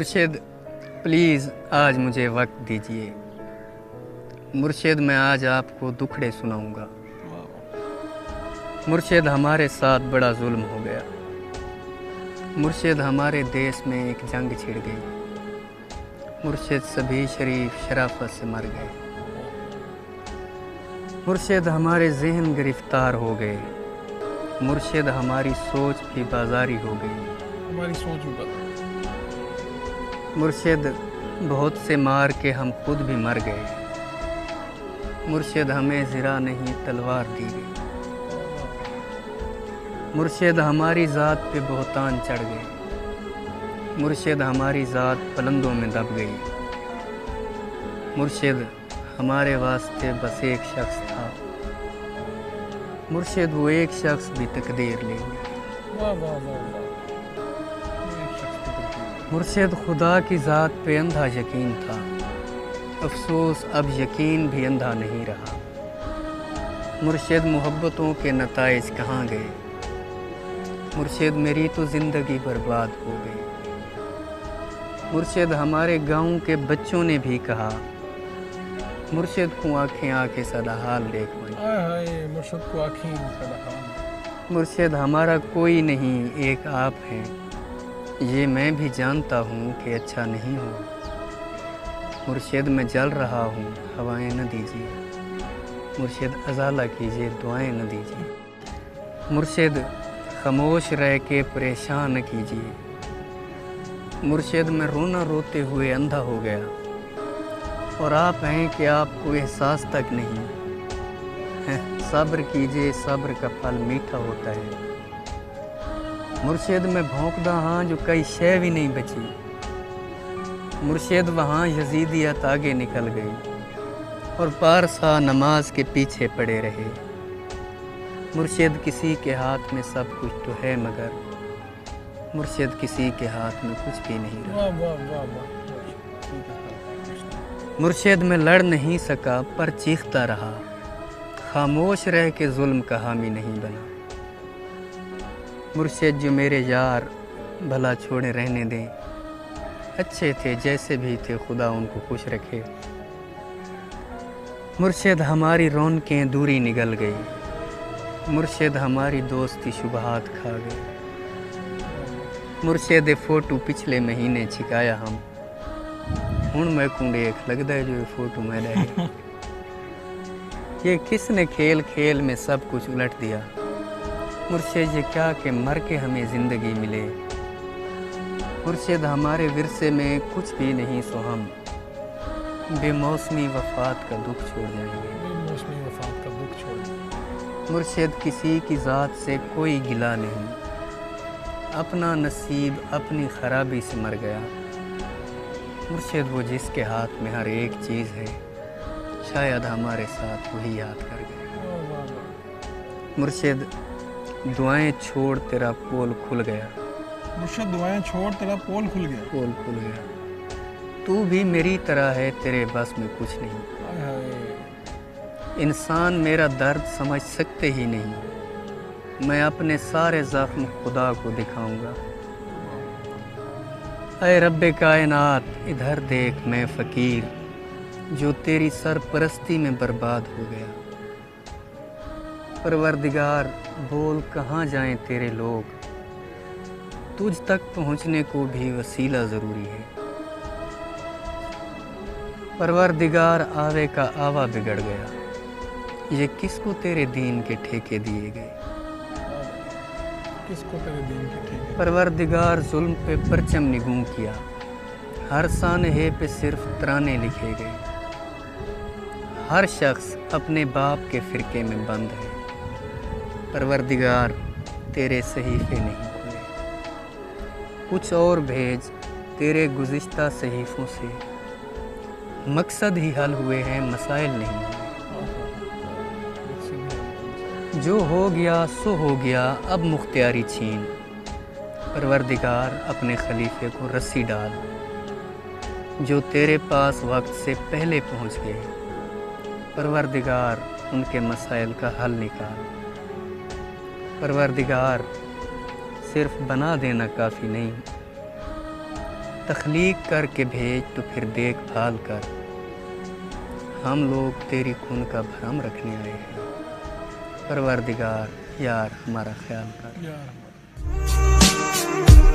مرشد پلیز آج مجھے وقت دیجیے۔ مرشد میں آج آپ کو دکھڑے سناؤں گا۔ مرشد ہمارے ساتھ بڑا ظلم ہو گیا۔ مرشد ہمارے دیس میں ایک جنگ چھڑ گئی۔ مرشد سبھی شریف شرافت سے مر گئے۔ مرشد ہمارے ذہن گرفتار ہو گئے۔ مرشد ہماری سوچ بھی بازاری ہو گئی۔ ہماری سوچ بھی بدل۔ مرشد بہت سے مار کے ہم خود بھی مر گئے۔ مرشد ہمیں زرہ نہیں تلوار دی گئی۔ مرشد ہماری ذات پہ بہتان چڑھ گئے۔ مرشد ہماری ذات پلندوں میں دب گئی۔ مرشد ہمارے واسطے بس ایک شخص تھا۔ مرشد وہ ایک شخص بھی تقدیر لے گئی۔ مرشد خدا کی ذات پہ اندھا یقین تھا۔ افسوس اب یقین بھی اندھا نہیں رہا۔ مرشد محبتوں کے نتائج کہاں گئے؟ مرشد میری تو زندگی برباد ہو گئی۔ مرشد ہمارے گاؤں کے بچوں نے بھی کہا، مرشد کو آنکھیں آ کے سدا حال دیکھ بھائی۔ مرشد کو آنکھیں سدا حال۔ مرشد ہمارا کوئی نہیں، ایک آپ ہیں۔ یہ میں بھی جانتا ہوں کہ اچھا نہیں ہوں۔ مرشد میں جل رہا ہوں، ہوائیں نہ دیجیے۔ مرشد ازالہ کیجیے، دعائیں نہ دیجیے۔ مرشد خاموش رہ کے پریشان نہ کیجیے۔ مرشد میں رونا روتے ہوئے اندھا ہو گیا، اور آپ ہیں کہ آپ کو احساس تک نہیں۔ صبر کیجیے، صبر کا پھل میٹھا ہوتا ہے۔ مرشد میں بھونکدا ہاں جو کئی شے بھی نہیں بچی۔ مرشد وہاں یزیدیت آگے نکل گئی، اور پارسا نماز کے پیچھے پڑے رہے۔ مرشد کسی کے ہاتھ میں سب کچھ تو ہے، مگر مرشد کسی کے ہاتھ میں کچھ بھی نہیں رہا۔ مرشد میں لڑ نہیں سکا پر چیختا رہا، خاموش رہ کے ظلم کا حامی نہیں بنا۔ مرشد جو میرے یار بھلا چھوڑے رہنے دیں، اچھے تھے جیسے بھی تھے، خدا ان کو خوش رکھے۔ مرشد ہماری رونقیں دوری نگل گئی۔ مرشد ہماری دوستی شبہات کھا گئی۔ مرشد فوٹو پچھلے مہینے چھکایا ہم، ہن میں کو دیکھ لگدا ہے جو یہ فوٹو میں رہے۔ یہ کس نے کھیل کھیل میں سب کچھ الٹ دیا؟ مرشد یہ کیا کہ مر کے ہمیں زندگی ملے۔ مرشد ہمارے ورثے میں کچھ بھی نہیں، سو ہم بے موسمی وفات کا دکھ چھوڑ جائیں گے۔ بے موسمی وفات کا دکھ چھوڑ جائیں گے۔ مرشد کسی کی ذات سے کوئی گلہ نہیں، اپنا نصیب اپنی خرابی سے مر گیا۔ مرشد وہ جس کے ہاتھ میں ہر ایک چیز ہے، شاید ہمارے ساتھ وہی یاد کر گئے۔ مرشد دعائیں چھوڑ تیرا پول کھل گیا۔ مرشد دعائیں چھوڑ تیرا پول کھل گیا۔ پول کھل گیا۔ تو بھی میری طرح ہے، تیرے بس میں کچھ نہیں۔ انسان میرا درد سمجھ سکتے ہی نہیں، میں اپنے سارے زخم خدا کو دکھاؤں گا۔ اے رب کائنات ادھر دیکھ، میں فقیر جو تیری سرپرستی میں برباد ہو گیا۔ پروردگار بول کہاں جائیں تیرے لوگ، تجھ تک پہنچنے کو بھی وسیلہ ضروری ہے۔ پروردگار آوے کا آوا بگڑ گیا، یہ کس کو تیرے دین کے ٹھیکے دیے گئے؟ کس کو تیرے دین کے ٹھیکے؟ پروردگار ظلم پہ پرچم نگوں کیا، ہر سانحے پہ صرف ترانے لکھے گئے۔ ہر شخص اپنے باپ کے فرقے میں بند ہے۔ پروردگار تیرے صحیفے نہیں کھلے، کچھ اور بھیج تیرے گزشتہ صحیفوں سے۔ مقصد ہی حل ہوئے ہیں، مسائل نہیں ہوئے۔ جو ہو گیا سو ہو گیا، اب مختیاری چھین۔ پروردگار اپنے خلیفے کو رسی ڈال، جو تیرے پاس وقت سے پہلے پہنچ گئے۔ پروردگار ان کے مسائل کا حل نکال۔ پروردگار صرف بنا دینا کافی نہیں، تخلیق کر کے بھیج تو پھر دیکھ بھال کر، ہم لوگ تیری خون کا بھرم رکھنے آئے ہیں، پروردگار یار ہمارا خیال کر۔ یا رب۔